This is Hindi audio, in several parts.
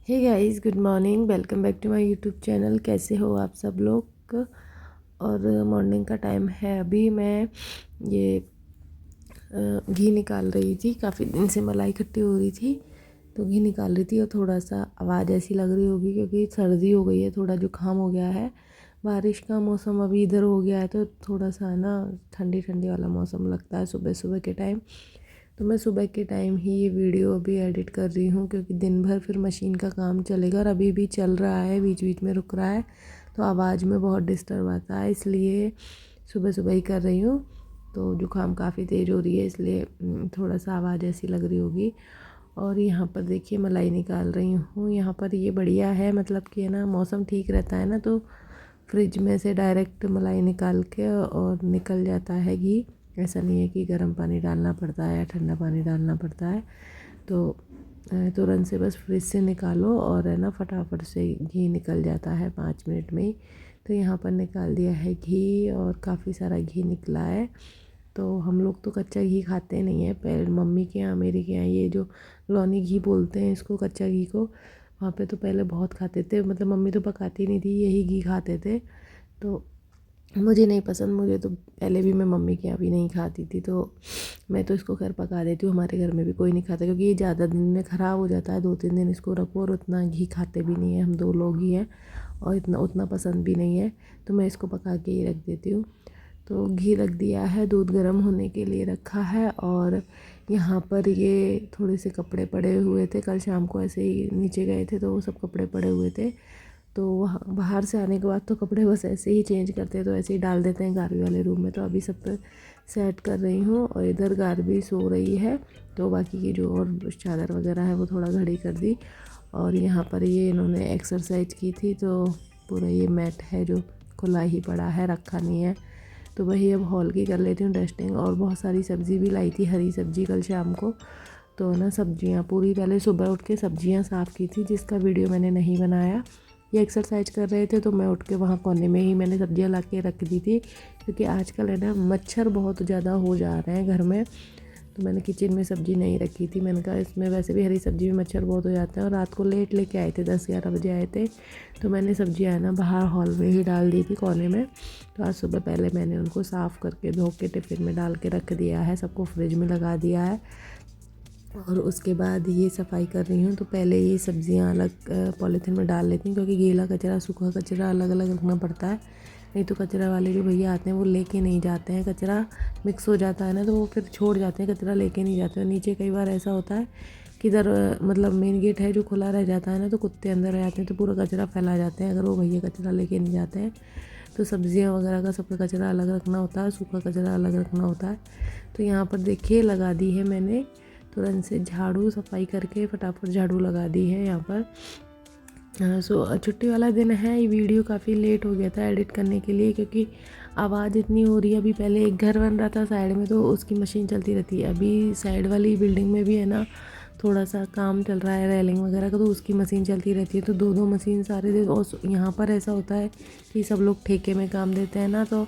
Hey guys, good morning. Welcome back to my YouTube channel. कैसे हो आप सब लोग। और मॉर्निंग का टाइम है। अभी मैं ये घी निकाल रही थी। काफ़ी दिन से मलाई इकट्ठी हो रही थी तो घी निकाल रही थी। और थोड़ा सा आवाज़ ऐसी लग रही होगी क्योंकि सर्दी हो गई है, थोड़ा जुकाम हो गया है। बारिश का मौसम अभी इधर हो गया है तो थोड़ा सा ना ठंडी ठंडी वाला मौसम लगता है सुबह सुबह के टाइम। तो मैं सुबह के टाइम ही ये वीडियो अभी एडिट कर रही हूँ क्योंकि दिन भर फिर मशीन का काम चलेगा और अभी भी चल रहा है, बीच बीच में रुक रहा है तो आवाज़ में बहुत डिस्टर्ब आता है, इसलिए सुबह सुबह ही कर रही हूँ। तो जुकाम काफ़ी तेज़ हो रही है इसलिए थोड़ा सा आवाज़ ऐसी लग रही होगी। और यहाँ पर देखिए मलाई निकाल रही हूँ। यहाँ पर ये बढ़िया है, मतलब कि है ना, मौसम ठीक रहता है ना तो फ्रिज में से डायरेक्ट मलाई निकाल के और निकल जाता है घी। ऐसा नहीं है कि गर्म पानी डालना पड़ता है या ठंडा पानी डालना पड़ता है। तो तुरंत से बस फ्रिज से निकालो और है ना फटाफट से घी निकल जाता है 5 मिनट में ही। तो यहाँ पर निकाल दिया है घी और काफ़ी सारा घी निकला है। तो हम लोग तो कच्चा घी खाते नहीं है। पहले मम्मी के यहाँ, मेरे के यहाँ, ये जो लौनी घी बोलते हैं इसको, कच्चा घी को, वहाँ पे तो पहले बहुत खाते थे। मतलब मम्मी तो पकाती नहीं थी, यही घी खाते थे। तो मुझे नहीं पसंद, मुझे तो पहले भी मैं मम्मी के यहाँ भी नहीं खाती थी तो मैं तो इसको खैर पका देती हूँ। हमारे घर में भी कोई नहीं खाता क्योंकि ये ज़्यादा दिन में ख़राब हो जाता है। 2-3 दिन इसको रखो और उतना घी खाते भी नहीं है, हम 2 लोग ही हैं और इतना उतना पसंद भी नहीं है तो मैं इसको पका के ही रख देती हूँ। तो घी रख दिया है, दूध गर्म होने के लिए रखा है। और यहाँ पर ये थोड़े से कपड़े पड़े हुए थे, कल शाम को ऐसे ही नीचे गए थे तो वो सब कपड़े पड़े हुए थे। तो वहाँ बाहर से आने के बाद तो कपड़े बस ऐसे ही चेंज करते हैं तो ऐसे ही डाल देते हैं गारवी वाले रूम में। तो अभी सब पे सेट कर रही हूँ और इधर गारवी सो रही है तो बाकी की जो और चादर वगैरह है वो थोड़ा घड़ी कर दी। और यहाँ पर ये इन्होंने एक्सरसाइज की थी तो पूरा ये मैट है जो खुला ही पड़ा है, रखा नहीं है। तो वही अब हॉल की कर लेती हूँ डस्टिंग। और बहुत सारी सब्ज़ी भी लाई थी, हरी सब्ज़ी, कल शाम को। तो ना सब्जियाँ पूरी, पहले सुबह उठ के सब्जियाँ साफ़ की थी जिसका वीडियो मैंने नहीं बनाया। ये एक्सरसाइज कर रहे थे तो मैं उठ के वहाँ कोने में ही मैंने सब्जियाँ ला के रख दी थी क्योंकि आजकल है ना मच्छर बहुत ज़्यादा हो जा रहे हैं घर में। तो मैंने किचन में सब्ज़ी नहीं रखी थी। मैंने कहा इसमें वैसे भी हरी सब्ज़ी में मच्छर बहुत हो जाते हैं और रात को लेट लेके आए थे, 10-11 बजे आए थे। तो मैंने सब्जियाँ है ना बाहर हॉल में ही डाल दी थी कोने में। तो आज सुबह पहले मैंने उनको साफ़ करके धो के टिफ़िन में डाल के रख दिया है, सबको फ्रिज में लगा दिया है। और उसके बाद ये सफाई कर रही हूँ। तो पहले ये सब्ज़ियाँ अलग पॉलीथीन में डाल लेती हूँ क्योंकि गीला कचरा सूखा कचरा अलग अलग रखना पड़ता है। नहीं तो कचरा वाले जो भैया आते हैं वो लेके नहीं जाते हैं, कचरा मिक्स हो जाता है ना तो वो फिर छोड़ जाते हैं, कचरा लेके नहीं जाते। और नीचे कई बार ऐसा होता है कि इधर मतलब मेन गेट है जो खुला रह जाता है ना तो कुत्ते अंदर आ जाते हैं तो पूरा कचरा फैला जाते हैं अगर वो भैया कचरा लेके नहीं जाते हैं। तो सब्ज़ियाँ वगैरह का सबका कचरा अलग रखना होता है, सूखा कचरा अलग रखना होता है। तो यहाँ पर देखिए लगा दी है मैंने तुरंत से झाड़ू, सफाई करके फटाफट झाड़ू लगा दी है यहाँ पर। सो छुट्टी वाला दिन है। ये वीडियो काफ़ी लेट हो गया था एडिट करने के लिए क्योंकि आवाज़ इतनी हो रही है। अभी पहले एक घर बन रहा था साइड में तो उसकी मशीन चलती रहती है। अभी साइड वाली बिल्डिंग में भी है ना थोड़ा सा काम चल रहा है रेलिंग वगैरह का तो उसकी मशीन चलती रहती है। तो 2-2 मशीन सारे दिन। और यहाँ पर ऐसा होता है कि सब लोग ठेके में काम देते हैं ना तो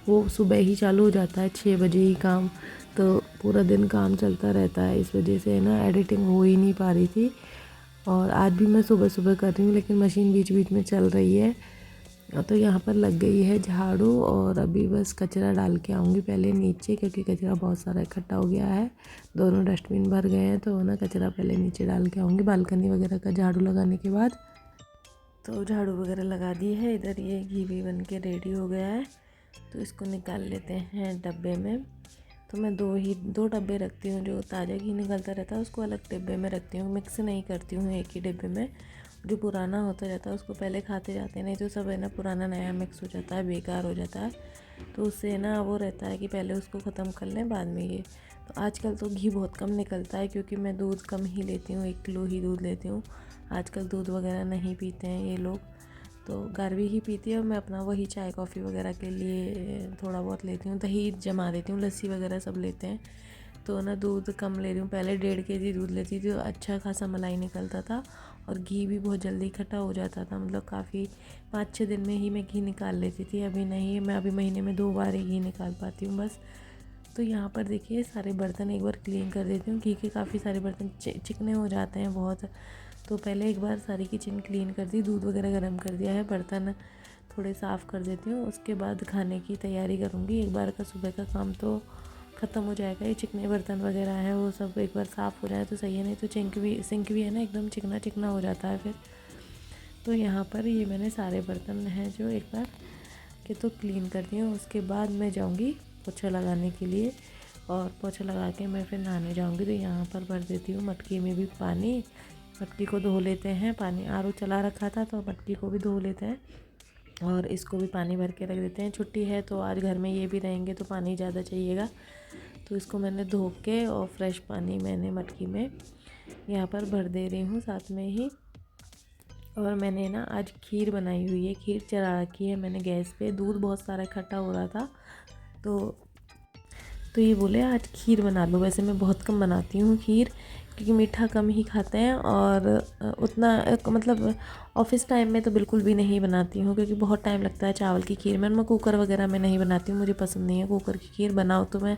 वो सुबह ही चालू हो जाता है, 6 बजे ही काम। तो पूरा दिन काम चलता रहता है, इस वजह से ना एडिटिंग हो ही नहीं पा रही थी। और आज भी मैं सुबह सुबह कर रही हूँ लेकिन मशीन बीच बीच में चल रही है। तो यहाँ पर लग गई है झाड़ू और अभी बस कचरा डाल के आऊँगी पहले नीचे क्योंकि कचरा बहुत सारा इकट्ठा हो गया है। दोनों डस्टबिन भर गए हैं तो ना कचरा पहले नीचे डाल के आऊँगी बालकनी वगैरह का झाड़ू लगाने के बाद। तो झाड़ू वगैरह लगा दी है। इधर ये घी भी बन के रेडी हो गया है तो इसको निकाल लेते हैं डब्बे में। तो मैं दो डब्बे रखती हूँ, जो ताज़ा घी निकलता रहता है उसको अलग डिब्बे में रखती हूँ, मिक्स नहीं करती हूँ एक ही डिब्बे में। जो पुराना होता जाता है उसको पहले खाते जाते हैं, नहीं तो सब है ना पुराना नया मिक्स हो जाता है, बेकार हो जाता है। तो उससे ना वो रहता है कि पहले उसको ख़त्म कर लें बाद में ये। तो आजकल तो घी बहुत कम निकलता है क्योंकि मैं दूध कम ही लेती हूँ, 1 किलो ही दूध लेती हूँ। आजकल दूध वगैरह नहीं पीते हैं ये लोग, तो गारवी ही पीती है। और मैं अपना वही चाय कॉफ़ी वगैरह के लिए थोड़ा बहुत लेती हूँ, दही जमा देती हूँ, लस्सी वगैरह सब लेते हैं। तो ना दूध कम ले रही हूँ, पहले 1.5 kg दूध लेती थी तो अच्छा खासा मलाई निकलता था और घी भी बहुत जल्दी इकट्ठा हो जाता था, मतलब काफ़ी 5-6 दिन में ही मैं घी निकाल लेती थी। अभी नहीं, मैं अभी महीने में 2 बार ही घी निकाल पाती हूँ बस। तो यहाँ पर देखिए सारे बर्तन एक बार क्लीन कर देती हूँ। घी के काफ़ी सारे बर्तन चिकने हो जाते हैं बहुत, तो पहले एक बार सारी किचन क्लीन कर दी, दूध वगैरह गर्म कर दिया है, बर्तन थोड़े साफ़ कर देती हूँ। उसके बाद खाने की तैयारी करूँगी। एक बार का सुबह का काम तो ख़त्म हो जाएगा। ये चिकने बर्तन वगैरह हैं वो सब एक बार साफ़ हो जाए तो सही है, नहीं तो सिंक भी है ना एकदम चिकना चिकना हो जाता है फिर। तो यहाँ पर ये मैंने सारे बर्तन हैं जो एक बार के तो क्लीन कर दिए। उसके बाद मैं जाऊँगी पोछा लगाने के लिए, और पोछा लगा के मैं फिर नहाने जाऊँगी। तो यहाँ पर भर देती हूँ मटकी में भी पानी, मटकी को धो लेते हैं। पानी आरओ चला रखा था तो मटकी को भी धो लेते हैं और इसको भी पानी भर के रख देते हैं। छुट्टी है तो आज घर में ये भी रहेंगे तो पानी ज़्यादा चाहिएगा, तो इसको मैंने धो के और फ्रेश पानी मैंने मटकी में यहाँ पर भर दे रही हूँ साथ में ही। और मैंने ना आज खीर बनाई हुई है, खीर चढ़ा रखी है मैंने गैस पे। दूध बहुत सारा इकट्ठा हो रहा था तो ये बोले आज खीर बना लो। वैसे मैं बहुत कम बनाती हूँ खीर, क्योंकि मीठा कम ही खाते हैं और उतना मतलब ऑफिस टाइम में तो बिल्कुल भी नहीं बनाती हूँ, क्योंकि बहुत टाइम लगता है चावल की खीर में। मैं कुकर वगैरह में नहीं बनाती हूँ, मुझे पसंद नहीं है कुकर की खीर। बनाओ तो मैं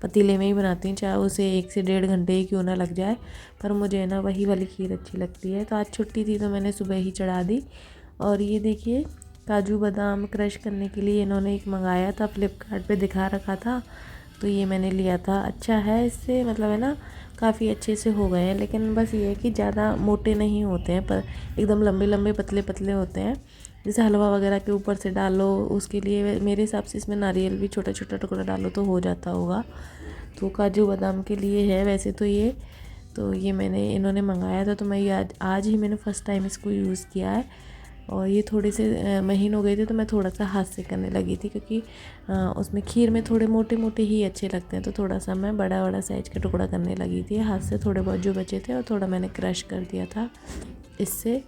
पतीले में ही बनाती हूँ, चाहे उसे 1 से 1.5 घंटे ही क्यों ना लग जाए, पर मुझे ना वही वाली खीर अच्छी लगती है। तो आज छुट्टी थी तो मैंने सुबह ही चढ़ा दी। और ये देखिए काजू बादाम क्रश करने के लिए इन्होंने एक मंगाया था, फ्लिपकार्ट पे दिखा रखा था, तो ये मैंने लिया था। अच्छा है, इससे मतलब है ना काफ़ी अच्छे से हो गए हैं, लेकिन बस ये है कि ज़्यादा मोटे नहीं होते हैं, पर एकदम लंबे लंबे पतले पतले होते हैं। जैसे हलवा वगैरह के ऊपर से डालो, उसके लिए मेरे हिसाब से इसमें नारियल भी छोटा छोटा टुकड़ा डालो तो हो जाता होगा। तो काजू बादाम के लिए है वैसे तो ये मैंने इन्होंने मंगाया था, तो मैं ये आज ही मैंने फ़र्स्ट टाइम इसको यूज़ किया है। और ये थोड़े से महीन हो गए थे तो मैं थोड़ा सा हाथ से करने लगी थी, क्योंकि उसमें खीर में थोड़े मोटे मोटे ही अच्छे लगते हैं, तो थोड़ा सा मैं बड़ा बड़ा साइज का टुकड़ा करने लगी थी हाथ से। थोड़े बहुत जो बचे थे और थोड़ा मैंने क्रश कर दिया था इससे।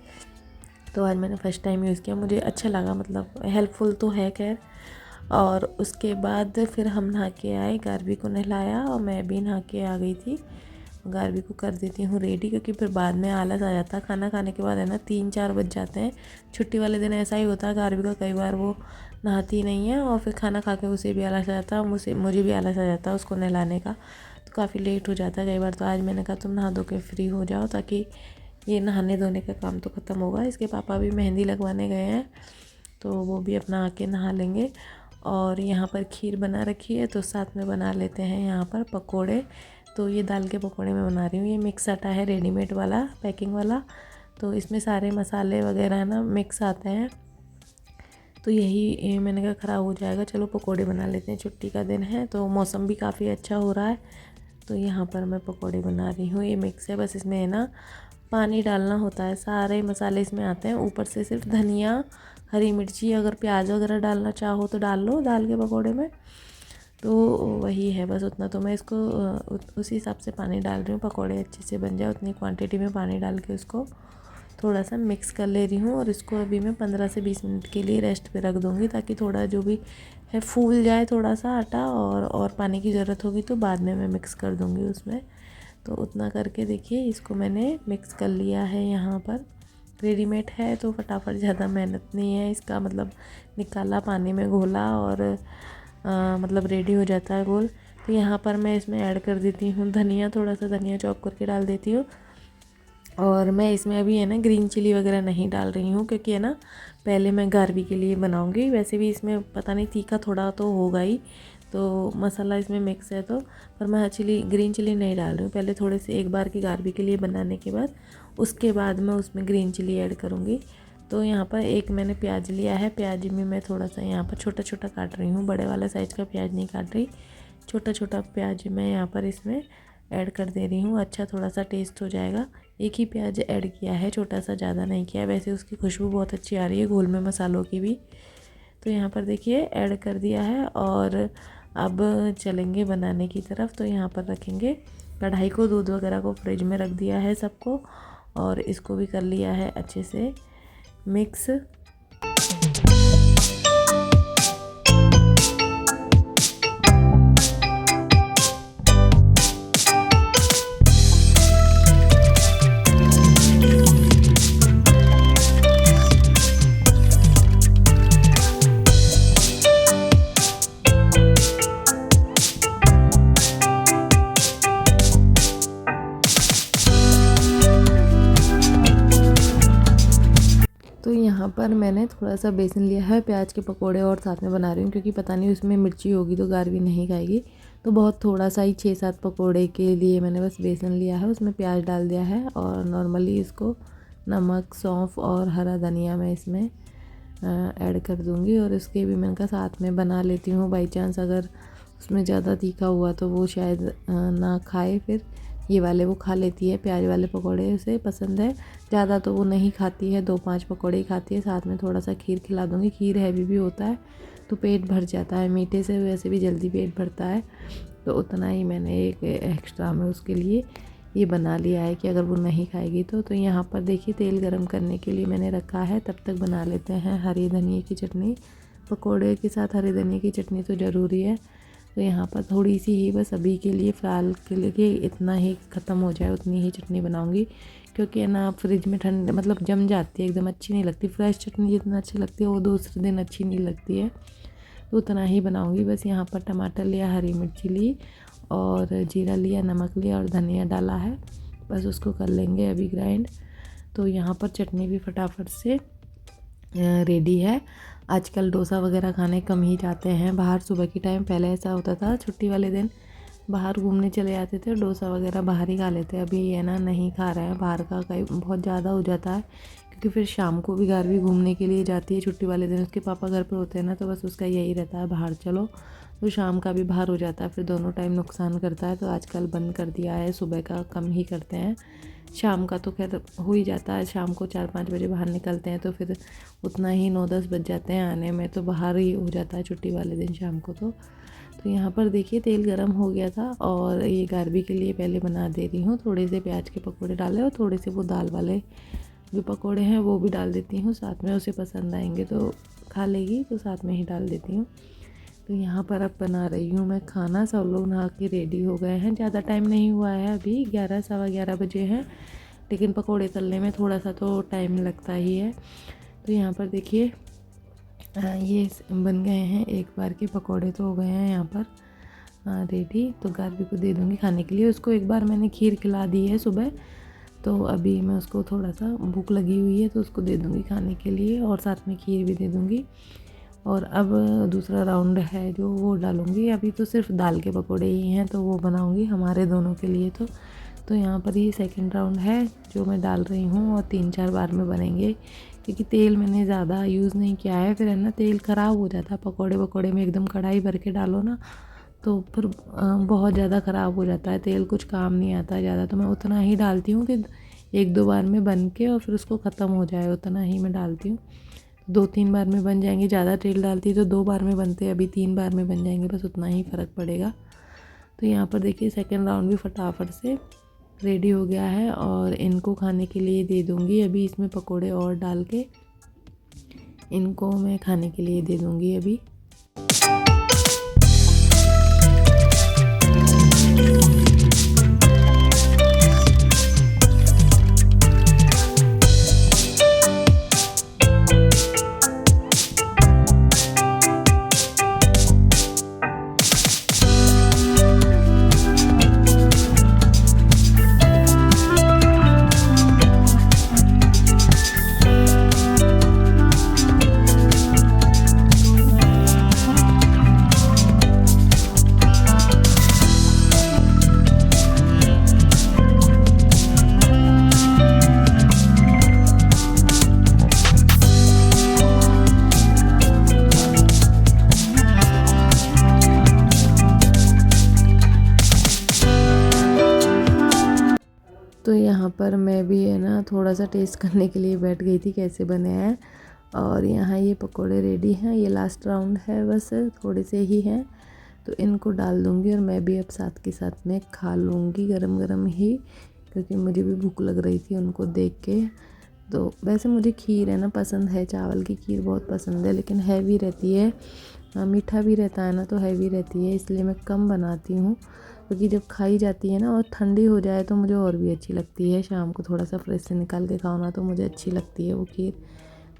तो आज मैंने फ़र्स्ट टाइम यूज़ किया, मुझे अच्छा लगा, मतलब हेल्पफुल तो है खैर। और उसके बाद फिर हम नहा के आए, गार्वी को नहलाया और मैं भी नहा के आ गई थी। गार्वी को कर देती हूँ रेडी, क्योंकि फिर बाद में आलस आ जाता है। खाना खाने के बाद है ना 3-4 बज जाते हैं। छुट्टी वाले दिन ऐसा ही होता है गार्वी का, कई बार वो नहाती नहीं है और फिर खाना खा के उसे भी आलस आ जाता है, मुझे भी आलस आ जाता है उसको नहलाने का, तो काफ़ी लेट हो जाता है कई बार। तो आज मैंने कहा तुम नहा धो के फ्री हो जाओ, ताकि ये नहाने धोने का काम तो ख़त्म होगा। इसके पापा भी मेहंदी लगवाने गए हैं, तो वो भी अपना आके नहा लेंगे। और यहाँ पर खीर बना रखी है, तो साथ में बना लेते हैं यहाँ पर पकोड़े। तो ये दाल के पकोड़े मैं बना रही हूँ। ये मिक्स आटा है, रेडीमेड वाला, पैकिंग वाला, तो इसमें सारे मसाले वगैरह ना मिक्स आते हैं। तो यही मैंने कहा ख़राब हो जाएगा, चलो पकोड़े बना लेते हैं। छुट्टी का दिन है तो मौसम भी काफ़ी अच्छा हो रहा है, तो यहाँ पर मैं पकोड़े बना रही हूँ। ये मिक्स है, बस इसमें है ना पानी डालना होता है, सारे मसाले इसमें आते हैं। ऊपर से सिर्फ धनिया, हरी मिर्ची, अगर प्याज वगैरह डालना चाहो तो डाल लो दाल के पकोड़े में, तो वही है बस उतना। तो मैं इसको उसी हिसाब से पानी डाल रही हूँ, पकोड़े अच्छे से बन जाए उतनी क्वांटिटी में पानी डाल के उसको थोड़ा सा मिक्स कर ले रही हूँ। और इसको अभी मैं 15 से 20 मिनट के लिए रेस्ट पे रख दूँगी, ताकि थोड़ा जो भी है फूल जाए थोड़ा सा आटा, और पानी की ज़रूरत होगी तो बाद में मैं मिक्स कर दूँगी उसमें। तो उतना करके देखिए इसको मैंने मिक्स कर लिया है। यहाँ पर रेडीमेड है तो फटाफट, ज़्यादा मेहनत नहीं है इसका, मतलब निकाला पानी में घोला और मतलब रेडी हो जाता है गोल। तो यहाँ पर मैं इसमें ऐड कर देती हूँ धनिया, थोड़ा सा धनिया चॉप करके डाल देती हूँ। और मैं इसमें अभी है ना ग्रीन चिली वगैरह नहीं डाल रही हूँ, क्योंकि है ना पहले मैं गार्वी के लिए बनाऊँगी। वैसे भी इसमें पता नहीं तीखा थोड़ा तो होगा ही, तो मसाला इसमें मिक्स है तो, पर मैं ग्रीन चिली नहीं डाल रही हूँ। पहले थोड़े से एक बार की गार्वी के लिए बनाने के बाद उसके बाद मैं उसमें ग्रीन चिली ऐड करूँगी। तो यहाँ पर एक मैंने प्याज लिया है, प्याज में मैं थोड़ा सा यहाँ पर छोटा छोटा काट रही हूँ, बड़े वाला साइज़ का प्याज नहीं काट रही, छोटा छोटा प्याज मैं यहाँ पर इसमें ऐड कर दे रही हूँ। अच्छा थोड़ा सा टेस्ट हो जाएगा। एक ही प्याज ऐड किया है, छोटा सा, ज़्यादा नहीं किया है। वैसे उसकी खुशबू बहुत अच्छी आ रही है घोल में मसालों की भी। तो यहाँ पर देखिए ऐड कर दिया है और अब चलेंगे बनाने की तरफ। तो यहाँ पर रखेंगे कढ़ाई को, दूध वगैरह को फ्रिज में रख दिया है सबको, और इसको भी कर लिया है अच्छे से मिक्स। तो यहाँ पर मैंने थोड़ा सा बेसन लिया है, प्याज के पकोड़े और साथ में बना रही हूँ क्योंकि पता नहीं उसमें मिर्ची होगी तो गारवी नहीं खाएगी। तो बहुत थोड़ा सा ही 6-7 पकोड़े के लिए मैंने बस बेसन लिया है, उसमें प्याज डाल दिया है और नॉर्मली इसको नमक, सौंफ और हरा धनिया मैं इसमें ऐड कर दूँगी। और इसके भी मैंने कहा साथ में बना लेती हूँ, बाई चांस अगर उसमें ज़्यादा तीखा हुआ तो वो शायद ना खाए। फिर ये वाले वो खा लेती है, प्याज वाले पकोड़े उसे पसंद है। ज़्यादा तो वो नहीं खाती है, 2-5 पकोड़े ही खाती है। साथ में थोड़ा सा खीर खिला दूँगी, खीर हैवी भी होता है तो पेट भर जाता है, मीठे से वैसे भी जल्दी पेट भरता है। तो उतना ही मैंने एक एक्स्ट्रा में उसके लिए ये बना लिया है कि अगर वो नहीं खाएगी तो यहाँ पर देखिए तेल गरम करने के लिए मैंने रखा है। तब तक बना लेते हैं हरी धनिया की चटनी। पकोड़े के साथ हरी धनिया की चटनी तो ज़रूरी है। तो यहाँ पर थोड़ी सी ही बस अभी के लिए फ़िलहाल के लिए इतना ही ख़त्म हो जाए उतनी ही चटनी बनाऊँगी, क्योंकि है ना फ्रिज में ठंड मतलब जम जाती है, एकदम अच्छी नहीं लगती। फ्रेश चटनी जितना अच्छी लगती है वो दूसरे दिन अच्छी नहीं लगती है। तो उतना ही बनाऊँगी। बस यहाँ पर टमाटर लिया, हरी मिर्ची ली और जीरा लिया, नमक लिया और धनिया डाला है। बस उसको कर लेंगे अभी ग्राइंड। तो यहाँ पर चटनी भी फटाफट से रेडी है। आजकल डोसा वगैरह खाने कम ही जाते हैं बाहर सुबह के टाइम। पहले ऐसा होता था छुट्टी वाले दिन बाहर घूमने चले जाते थे, डोसा वगैरह बाहर ही खा लेते। अभी ये ना नहीं खा रहे हैं बाहर का, कहीं बहुत ज़्यादा हो जाता है क्योंकि फिर शाम को भी घर भी घूमने के लिए जाती है छुट्टी वाले दिन। उसके पापा घर पे होते हैं ना, तो बस उसका यही रहता है बाहर चलो, तो शाम का भी बाहर हो जाता है, फिर दोनों टाइम नुकसान करता है। तो आजकल बंद कर दिया है, सुबह का कम ही करते हैं। शाम का तो खैर हो ही जाता है, शाम को 4-5 बजे बाहर निकलते हैं तो फिर उतना ही 9-10 बज जाते हैं आने में, तो बाहर ही हो जाता है छुट्टी वाले दिन शाम को। तो यहाँ पर देखिए तेल गरम हो गया था और ये गारबी के लिए पहले बना दे रही हूँ। थोड़े से प्याज के पकोड़े डाले और थोड़े से वो दाल वाले जो पकोड़े हैं वो भी डाल देती हूँ साथ में। उसे पसंद आएंगे तो खा लेगी, तो साथ में ही डाल देती हूँ। तो यहाँ पर अब बना रही हूँ मैं खाना। सब लोग नहा के रेडी हो गए हैं, ज़्यादा टाइम नहीं हुआ है, अभी 11-11:15 बजे हैं, लेकिन पकोड़े तलने में थोड़ा सा तो टाइम लगता ही है। तो यहाँ पर देखिए ये बन गए हैं, एक बार के पकोड़े तो हो गए हैं यहाँ पर रेडी। तो गारबी को दे दूँगी खाने के लिए। उसको एक बार मैंने खीर खिला दी है सुबह, तो अभी मैं उसको थोड़ा सा भूख लगी हुई है तो उसको दे दूँगी खाने के लिए और साथ में खीर भी दे दूँगी। और अब दूसरा राउंड है जो वो डालूँगी। अभी तो सिर्फ दाल के पकोड़े ही हैं तो वो बनाऊँगी हमारे दोनों के लिए। तो यहाँ पर ये सेकंड राउंड है जो मैं डाल रही हूँ और 3-4 बार में बनेंगे, क्योंकि तेल मैंने ज़्यादा यूज़ नहीं किया है। फिर है ना तेल ख़राब हो जाता है पकोड़े में, एकदम कढ़ाई भर के डालो ना तो फिर बहुत ज़्यादा ख़राब हो जाता है तेल, कुछ काम नहीं आता ज़्यादा। तो मैं उतना ही डालती हूँ कि 1-2 बार में बन के और फिर उसको ख़त्म हो जाए, उतना ही मैं डालती हूँ। 2-3 बार में बन जाएंगे, ज़्यादा तेल डालती तो 2 बार में बनते, अभी 3 बार में बन जाएंगे, बस उतना ही फ़र्क पड़ेगा। तो यहाँ पर देखिए सेकंड राउंड भी फटाफट से रेडी हो गया है और इनको खाने के लिए दे दूँगी। अभी इसमें पकोड़े और डाल के इनको मैं खाने के लिए दे दूँगी अभी। तो यहाँ पर मैं भी है ना थोड़ा सा टेस्ट करने के लिए बैठ गई थी कैसे बने हैं। और यहाँ ये पकोड़े रेडी हैं, ये लास्ट राउंड है, बस थोड़े से ही हैं। तो इनको डाल दूँगी और मैं भी अब साथ के साथ में खा लूँगी गरम गरम ही, क्योंकि मुझे भी भूख लग रही थी उनको देख के। तो वैसे मुझे खीर है ना पसंद है, चावल की खीर बहुत पसंद है, लेकिन हैवी रहती है, मीठा भी रहता है ना तो हैवी रहती है, इसलिए मैं कम बनाती हूँ। क्योंकि जब खाई जाती है ना और ठंडी हो जाए तो मुझे और भी अच्छी लगती है। शाम को थोड़ा सा फ्रिज से निकाल के खाओ ना तो मुझे अच्छी लगती है वो खीर,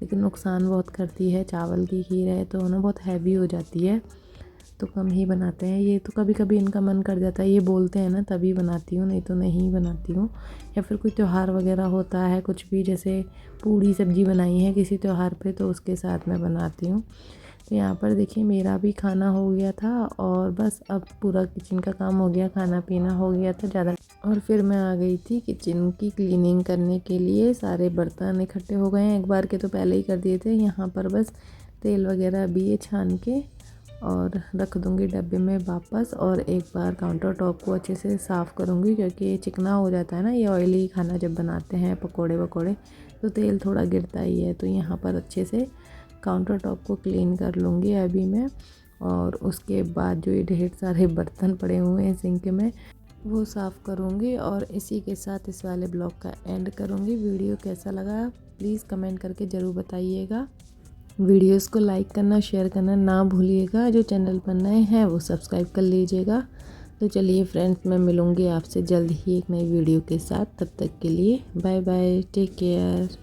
लेकिन नुकसान बहुत करती है। चावल की खीर है तो ना बहुत हैवी हो जाती है, तो कम ही बनाते हैं। ये तो कभी कभी इनका मन कर जाता है, ये बोलते हैं ना तभी बनाती हूँ, नहीं तो नहीं बनाती हूँ। या फिर कोई त्यौहार वगैरह होता है, कुछ भी जैसे पूड़ी सब्जी बनाई है किसी त्यौहार पे, तो उसके साथ मैं बनाती हूँ। तो यहाँ पर देखिए मेरा भी खाना हो गया था और बस अब पूरा किचन का काम हो गया, खाना पीना हो गया था ज़्यादा। और फिर मैं आ गई थी किचन की क्लीनिंग करने के लिए। सारे बर्तन इकट्ठे हो गए हैं, एक बार के तो पहले ही कर दिए थे। यहाँ पर बस तेल वगैरह भी ये छान के और रख दूँगी डब्बे में वापस। और एक बार काउंटर टॉप को अच्छे से साफ़ करूँगी, क्योंकि ये चिकना हो जाता है ना, ये ऑयली खाना जब बनाते हैं पकोड़े वकोड़े तो तेल थोड़ा गिरता ही है। तो यहाँ पर अच्छे से काउंटर टॉप को क्लीन कर लूँगी अभी मैं। और उसके बाद जो ये ढेर सारे बर्तन पड़े हुए हैं सिंक में, वो साफ़ करूँगी। और इसी के साथ इस वाले ब्लॉग का एंड करूँगी। वीडियो कैसा लगा प्लीज़ कमेंट करके ज़रूर बताइएगा। वीडियोस को लाइक करना, शेयर करना ना भूलिएगा। जो चैनल पर नए हैं वो सब्सक्राइब कर लीजिएगा। तो चलिए फ्रेंड्स, मैं मिलूँगी आपसे जल्द ही एक नई वीडियो के साथ। तब तक के लिए बाय बाय, टेक केयर।